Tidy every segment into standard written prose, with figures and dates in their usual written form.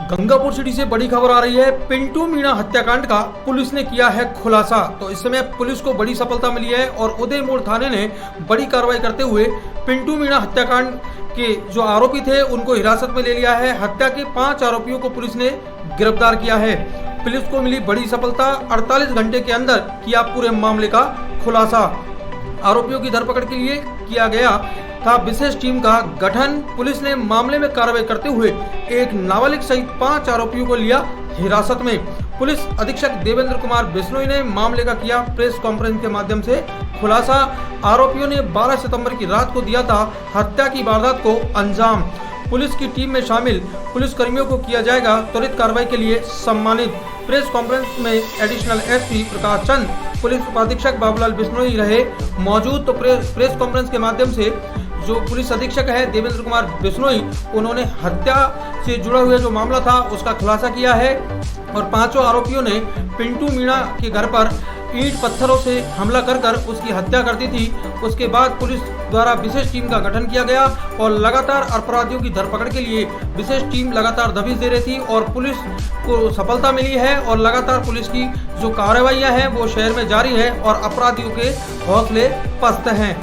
Gangapur city से बड़ी खबर आ रही है। पिंटू मीणा हत्याकांड का पुलिस ने किया है खुलासा। तो इस समय पुलिस को बड़ी सफलता मिली है और उदय मोड़ थाने ने बड़ी कार्रवाई करते हुए पिंटू मीणा हत्याकांड के जो आरोपी थे उनको हिरासत में ले लिया है। हत्या के 5 आरोपियों को पुलिस ने गिरफ्तार किया है। पुलिस को मिली बड़ी सफलता। 48 घंटे के अंदर किया पूरे मामले का खुलासा। आरोपियों की धरपकड़ के लिए किया गया था विशेष टीम का गठन। पुलिस ने मामले में कार्रवाई करते हुए एक नाबालिग सहित 5 आरोपियों को लिया हिरासत में। पुलिस अधीक्षक देवेंद्र कुमार बिश्नोई ने मामले का किया प्रेस कॉन्फ्रेंस के माध्यम से खुलासा। आरोपियों ने 12 सितंबर की रात को दिया था हत्या की वारदात को अंजाम। पुलिस की टीम में शामिल पुलिस कर्मियों को किया जाएगा त्वरित कार्रवाई के लिए सम्मानित। प्रेस कॉन्फ्रेंस में additional SP Prakash Chand, police उपाधीक्षक बाबूलाल बिश्नोई रहे मौजूद। तो प्रेस कॉन्फ्रेंस के माध्यम से जो पुलिस अधीक्षक है देवेंद्र कुमार बिश्नोई, उन्होंने हत्या से जुड़ा हुआ जो मामला था उसका खुलासा किया है और 5 आरोपियों ने पिंटू मीणा के घर पर ईंट पत्थरों से हमला कर उसकी हत्या कर दी थी। उसके बाद पुलिस द्वारा विशेष टीम का गठन किया गया और लगातार अपराधियों की धरपकड़ के लिए विशेष टीम लगातार दबिश दे रही थी और पुलिस को सफलता मिली है और लगातार पुलिस की जो कार्रवाइयां हैं वो शहर में जारी है और अपराधियों के हौसले पस्त हैं।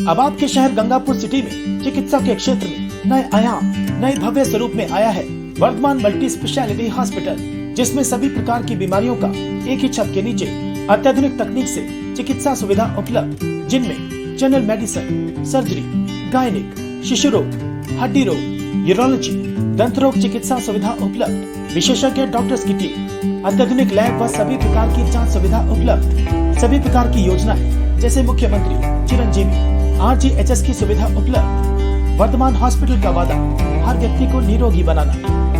अब आपके शहर गंगापुर सिटी में चिकित्सा के क्षेत्र में नए आयाम, नए भव्य स्वरूप में आया है वर्धमान मल्टी स्पेशलिटी हॉस्पिटल, जिसमें सभी प्रकार की बीमारियों का एक ही छत के नीचे अत्याधुनिक तकनीक से चिकित्सा सुविधा उपलब्ध, जिनमें जनरल मेडिसिन, सर्जरी, गायनिक, शिशु रोग, हड्डी रोग, यूरोलॉजी, दंत रोग चिकित्सा सुविधा उपलब्ध, विशेषज्ञ डॉक्टर्स की टीम, अत्याधुनिक लैब व सभी प्रकार की जांच सुविधा उपलब्ध, सभी प्रकार की योजनाएं जैसे मुख्यमंत्री चिरंजीवी RGHS की सुविधा उपलब्ध। वर्धमान हॉस्पिटल का वादा हर व्यक्ति को निरोगी बनाना।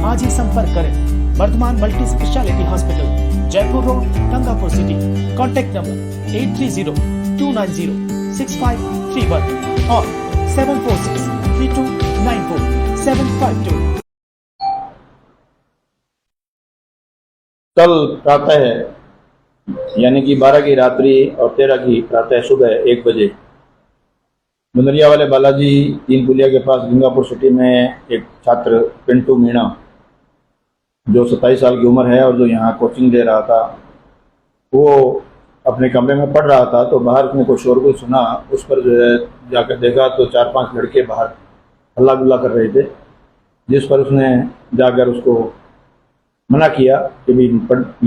आज ही संपर्क करें Vardhman multi speciality hospital, Jaipur road, Gangapur city. Contact number 8302906531 और 7463294752। कल प्रातः यानी कि 12 की रात्रि और 13 की प्रातः सुबह 1 बजे मुंदरिया वाले बालाजी 3 पुलिया के पास गंगापुर सिटी में एक छात्र पिंटू मीणा जो 27 साल की उम्र है और जो यहाँ कोचिंग दे रहा था, वो अपने कमरे में पढ़ रहा था। तो बाहर उसने कोई शोरगुल सुना, उस पर जो है जाकर देखा तो 4-5 लड़के बाहर हल्ला गुल्ला कर रहे थे, जिस पर उसने जाकर उसको मना किया कि भाई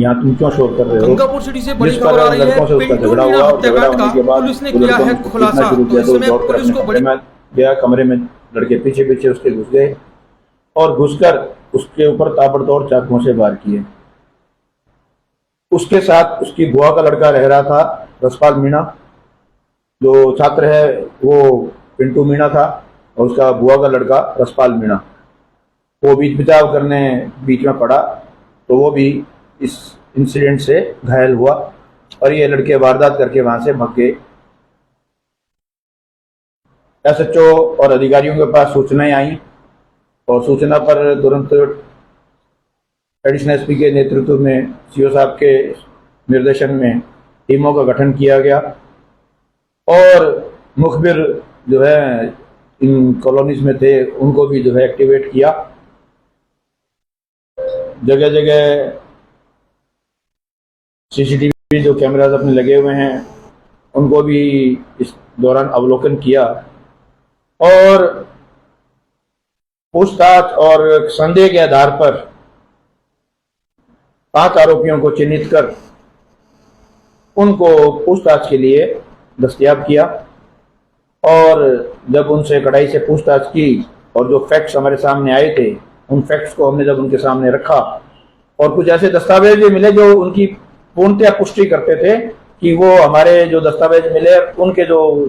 यहाँ तुम क्यों शोर कर रहे हो। गंगापुर सिटी से बड़ी खबर आ रही है। पिंटू मीणा हत्याकांड का पुलिस ने किया है खुलासा। तो इस समय पुलिस को बड़ी गया कमरे में, लड़के पीछे पीछे उसके घुस गए और घुसकर उसके ऊपर ताबड़तोड़ चाकुओं से वार किए। उसके साथ उसकी बुआ का लड़का रह रहा था, रसपाल मीणा। जो छात्र है वो पिंटू मीणा था और उसका बुआ का लड़का रसपाल मीणा। वो बीच बचाव करने बीच में पड़ा तो वो भी इस इंसिडेंट से घायल हुआ और ये लड़के वारदात करके वहां से भाग गए। SHO और अधिकारियों के पास सूचनाएं आई और सूचना पर तुरंत एडिशनल एसपी के नेतृत्व में CO साहब के निर्देशन में टीमों का गठन किया गया और मुखबिर जो है इन कॉलोनीज में थे उनको भी जो है एक्टिवेट किया। जगह जगह CCTV जो कैमराज अपने लगे हुए हैं उनको भी इस दौरान अवलोकन किया और पूछताछ और संदेह के आधार पर 5 आरोपियों को चिन्हित कर उनको पूछताछ के लिए दस्तयाब किया और जब उनसे कड़ाई से पूछताछ की और जो फैक्ट्स हमारे सामने आए थे उन फैक्ट्स को हमने जब उनके सामने रखा और कुछ ऐसे दस्तावेज भी मिले जो उनकी पूर्णतया पुष्टि करते थे कि वो हमारे जो दस्तावेज मिले उनके जो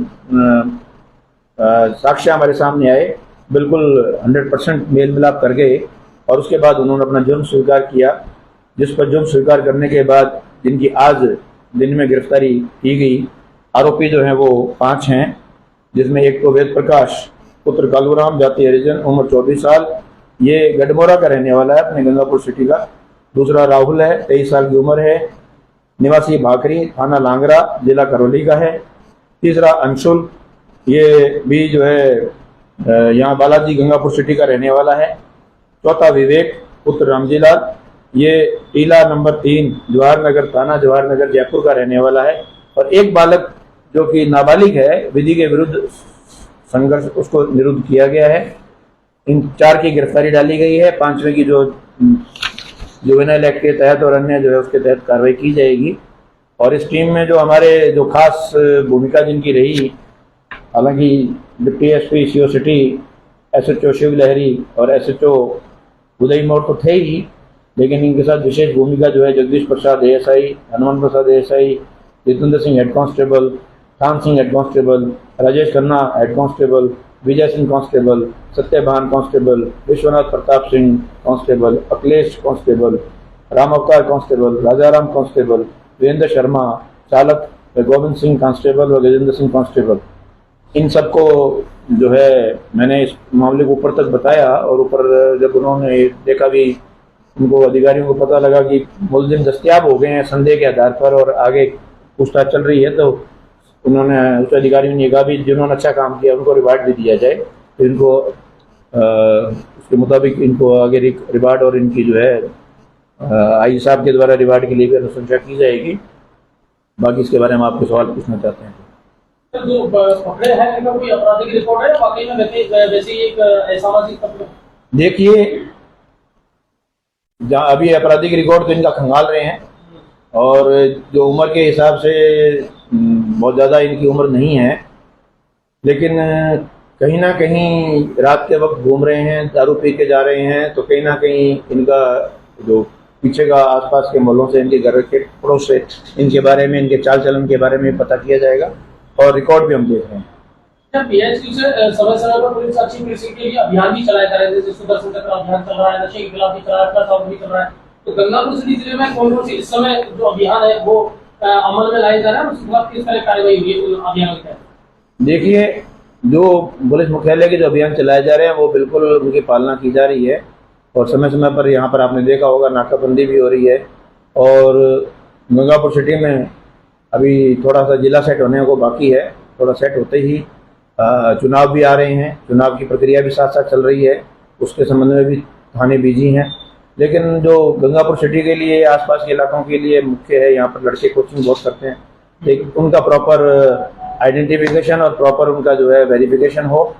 साक्ष्य हमारे सामने आए बिल्कुल 100% मेल मिलाप कर गए। और उसके बाद उन्होंने अपना जुर्म स्वीकार किया, जिस पर जुर्म स्वीकार करने के बाद जिनकी आज दिन में गिरफ्तारी की गई। आरोपी जो हैं वो 5 हैं, जिसमें एक तो वेद प्रकाश पुत्र कालूराम, जाति हरिजन, उम्र 24 साल, ये गडमोरा का रहने वाला है अपने गंगापुर सिटी का। दूसरा राहुल है, 23 साल की उम्र है, निवासी भाखरी, थाना लांगरा, जिला करौली का है। तीसरा अंशुल, ये भी जो है यहाँ बालाजी गंगापुर सिटी का रहने वाला है। चौथा विवेक पुत्र रामजीलाल, ये टीला नंबर 3 जवाहर नगर थाना जवाहर नगर जयपुर का रहने वाला है। और एक बालक जो कि नाबालिग है, विधि के विरुद्ध संघर्ष, उसको निरुद्ध किया गया है। इन 4 की गिरफ्तारी डाली गई है। 5वें की जो जुवेनाइल एक्ट के तहत और अन्य जो है उसके तहत कार्रवाई की जाएगी। और इस टीम में जो हमारे जो खास भूमिका जिनकी रही, हालांकि deputy SP CO city, SHO Shiv Lahari और एसएचओ उदय मोर तो थे ही, लेकिन इनके साथ विशेष भूमिका जो है Jagdish Prasad ASI, Hanuman Prasad ASI, Jitendra Singh head constable, Khan Singh head constable, Rajesh Khanna head constable, Vijay Singh constable, Satyabhan constable, Vishwanath Pratap Singh constable, Akhilesh constable, Ram Avtar constable, Rajaram constable, Virendra Sharma चालक, गोविंद सिंह कांस्टेबल और गजेंद्र सिंह कांस्टेबल, इन सबको जो है मैंने इस मामले को ऊपर तक बताया। और ऊपर जब उन्होंने देखा भी, उनको अधिकारियों को पता लगा कि मुलजिम दस्तयाब हो गए हैं संदेह के आधार पर और आगे पूछताछ चल रही है, तो उन्होंने उच्च अधिकारियों ने कहा भी जिन्होंने अच्छा काम किया उनको रिवार्ड भी दिया जाए। तो इनको उसके मुताबिक इनको आगे रिवार्ड और इनकी जो है आई साहब के द्वारा रिवार्ड के लिए भी अनुशंसा की जाएगी। बाकी इसके बारे में आपको सवाल पूछना चाहते हैं। जो पकड़े हैं इनका कोई आपराधिक रिकॉर्ड है या वाकई में वैसे ही एक असामाजिक तत्व? देखिए, जहाँ अभी आपराधिक रिकॉर्ड तो इनका खंगाल रहे हैं और जो उम्र के हिसाब से बहुत ज़्यादा इनकी उम्र नहीं है, लेकिन कहीं ना कहीं रात के वक्त घूम रहे हैं, दारू पी के जा रहे हैं, तो कहीं ना कहीं इनका जो पीछे का आसपास के मोहल्लों से, इनके घर के पड़ोस से इनके बारे में, इनके चाल चलन के बारे में पता किया जाएगा और रिकॉर्ड भी हम देख रहे हैं। पीएचसी से समय समय पर पुलिस अच्छी पुलिसिंग के लिए अभियान भी चलाया जा रहा है, जैसे सुदर्शन चक्र अभियान चल रहा है, नशे के खिलाफ भी चल रहा है, भी चल रहा है। तो गंगापुर सिटी जिले में कौन कौन सी इस समय जो अभियान है वो अमल में लाए जा रहा है, उसके बाद किस तरह कार्रवाई हुई है अभियान के तहत? देखिए, जो पुलिस मुख्यालय के जो अभियान चलाए जा रहे हैं वो बिल्कुल उनकी पालना की जा रही है और समय समय पर यहाँ पर आपने देखा होगा नाकाबंदी भी हो रही है। और गंगापुर सिटी में अभी थोड़ा सा जिला सेट होने को बाकी है, थोड़ा सेट होते ही चुनाव भी आ रहे हैं, चुनाव की प्रक्रिया भी साथ साथ चल रही है, उसके संबंध में भी थाने बिजी हैं। लेकिन जो गंगापुर सिटी के लिए, आसपास के इलाकों के लिए मुख्य है, यहाँ पर लड़के कोचिंग बहुत करते हैं, लेकिन उनका प्रॉपर आइडेंटिफिकेशन और प्रॉपर उनका जो है वेरिफिकेशन हो,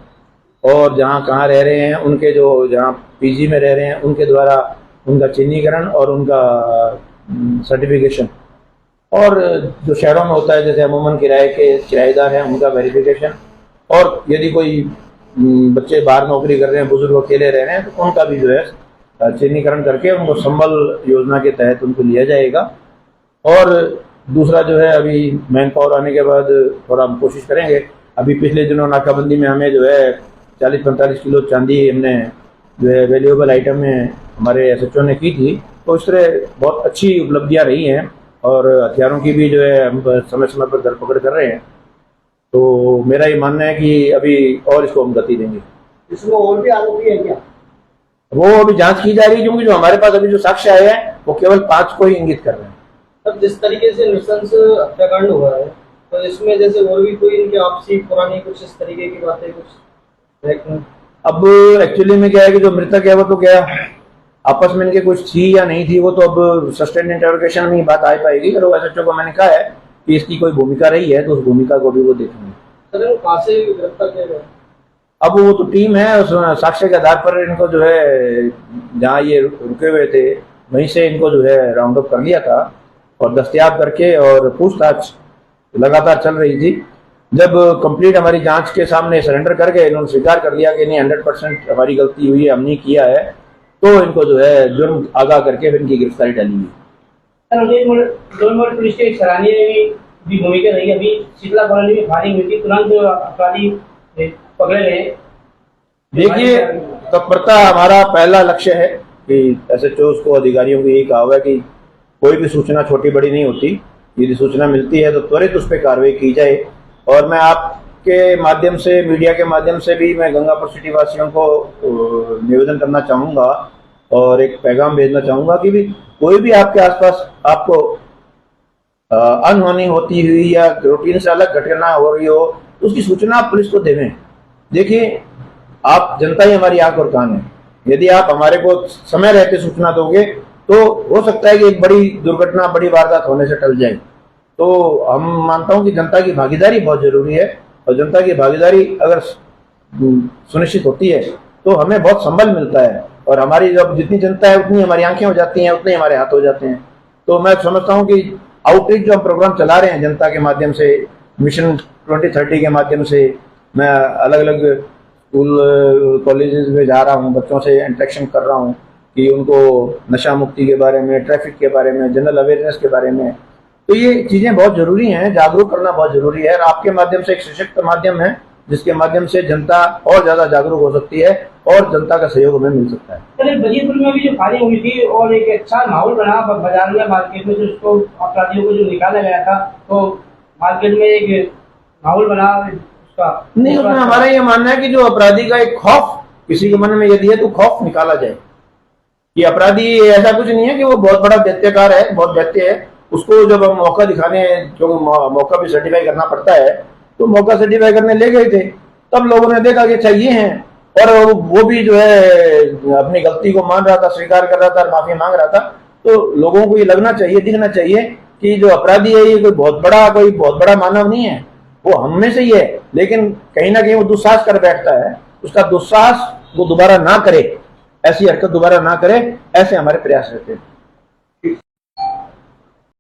और जहाँ कहाँ रह रहे हैं उनके जो जहाँ पीजी में रह रहे हैं उनके द्वारा उनका चिन्हीकरण और उनका सर्टिफिकेशन, और जो शहरों में होता है जैसे अमूमन किराएदार हैं उनका वेरिफिकेशन, और यदि कोई बच्चे बाहर नौकरी कर रहे हैं, बुजुर्ग अकेले रह रहे हैं, तो उनका भी जो है चिन्हीकरण करके उनको संबल योजना के तहत उनको लिया जाएगा। और दूसरा जो है, अभी मैन पावर आने के बाद थोड़ा हम कोशिश करेंगे। अभी पिछले दिनों नाकाबंदी में हमें जो है 40-45 किलो चांदी हमने जो है वैल्यूएबल आइटम में हमारे एसएचओ ने की थी, तो इस तरह बहुत अच्छी उपलब्धियाँ रही हैं और हथियारों की भी जो है हम समय समय पर धरपकड़ कर रहे हैं। तो मेरा ये मानना है कि अभी और इसको हम गति देंगे। इसमें और भी आरोपी है क्या? वो अभी जांच की जा रही है, क्योंकि जो हमारे पास अभी जो साक्ष्य आए हैं वो केवल 5 को ही इंगित कर रहे हैं। अब जिस तरीके से नृशंस हत्याकांड हुआ है, तो इसमें जैसे और भी कोई इनकी आपसी पुरानी कुछ इस तरीके की बातें कुछ? अब एक्चुअली में क्या है कि जो मृतक है वो तो क्या आपस में इनके कुछ थी या नहीं थी, वो तो अब सस्टेन इंटरोगेशन में ही बात आ पाएगी। और एसएचओ को मैंने कहा है कि इसकी कोई भूमिका रही है तो उस भूमिका को भी वो देखेंगे। सर, वो कहाँ से गिरफ्तार किया गया? अब वो तो टीम है, उस साक्ष्य के आधार पर इनको जो है जहाँ ये रुके हुए थे वहीं से इनको जो है राउंड अप कर लिया था और दस्तयाब करके, और पूछताछ लगातार चल रही थी। जब कंप्लीट हमारी जांच के सामने सरेंडर कर गए, इन्होंने स्वीकार कर लिया कि नहीं 100% हमारी गलती हुई है, हमने किया है, तो इनको जो है जुर्म आगाह करके फिर इनकी गिरफ्तारी डाली हुई। पुलिस के सराहनीय भी भूमिका रही। अभी शीतला कॉलोनी में फायरिंग हुई थी, तुरंत अपराधी पकड़े गए। देखिए, तत्परता हमारा पहला लक्ष्य है कि एसएचओ को, अधिकारियों को यही कहा हुआ है कि कोई भी सूचना छोटी बड़ी नहीं होती, यदि सूचना मिलती है तो त्वरित उस पर कार्रवाई की जाए। और मैं आपके माध्यम से, मीडिया के माध्यम से भी मैं गंगापुर सिटी वासियों को निवेदन करना चाहूँगा और एक पैगाम भेजना चाहूँगा कि भी कोई भी आपके आसपास आपको अनहोनी होती हुई या रूटीन से अलग घटना हो रही हो तो उसकी सूचना आप पुलिस को देवें। देखिए, आप जनता ही हमारी आंख और कान है। यदि आप हमारे को समय रहते सूचना दोगे तो हो सकता है कि एक बड़ी दुर्घटना, बड़ी वारदात होने से टल जाए। तो हम मानता हूं कि जनता की भागीदारी बहुत जरूरी है, और जनता की भागीदारी अगर सुनिश्चित होती है तो हमें बहुत संबल मिलता है, और हमारी जब जितनी जनता है उतनी हमारी आंखें हो जाती हैं, उतने हमारे हाथ हो जाते हैं। तो मैं समझता हूं कि आउटरीच जो हम प्रोग्राम चला रहे हैं जनता के माध्यम से, मिशन 2030 के माध्यम से, मैं अलग अलग स्कूल कॉलेजेस में जा रहा हूं, बच्चों से इंटरेक्शन कर रहा हूं कि उनको नशा मुक्ति के बारे में, ट्रैफिक के बारे में, जनरल अवेयरनेस के बारे में। तो ये चीजें बहुत जरूरी हैं, जागरूक करना बहुत जरूरी है, और आपके माध्यम से एक सशक्त माध्यम है जिसके माध्यम से जनता और ज्यादा जागरूक हो सकती है और जनता का सहयोग हमें मिल सकता है। चलिए, बजीरपुर में भी जो फायरिंग हुई थी और एक अच्छा माहौल बना बाजार में, मार्केट में, जो उसको अपराधियों को जो निकाला गया था, तो मार्केट में एक माहौल बना उसका नहीं, उसमें हमारा ये मानना है कि जो अपराधी का एक खौफ किसी के मन में यदि है तो खौफ निकाला जाए कि अपराधी ऐसा कुछ नहीं है कि वो बहुत बड़ा दैत्यकार है, बहुत दैत्य है। उसको जब हम मौका दिखाने, जो मौका भी सर्टिफाई करना पड़ता है, तो मौका सर्टिफाई करने ले गए थे, तब लोगों ने देखा कि चाहिए हैं, और वो भी जो है अपनी गलती को मान रहा था, स्वीकार कर रहा था, माफी मांग रहा था। तो लोगों को ये लगना चाहिए, दिखना चाहिए कि जो अपराधी है ये कोई बहुत बड़ा मानव नहीं है, वो हम में से ही है, लेकिन कहीं ना कहीं वो दुस्साहस कर बैठता है। उसका दुस्साहस वो दोबारा ना करे, ऐसी हरकत दोबारा ना करे, ऐसे हमारे प्रयास रहते हैं।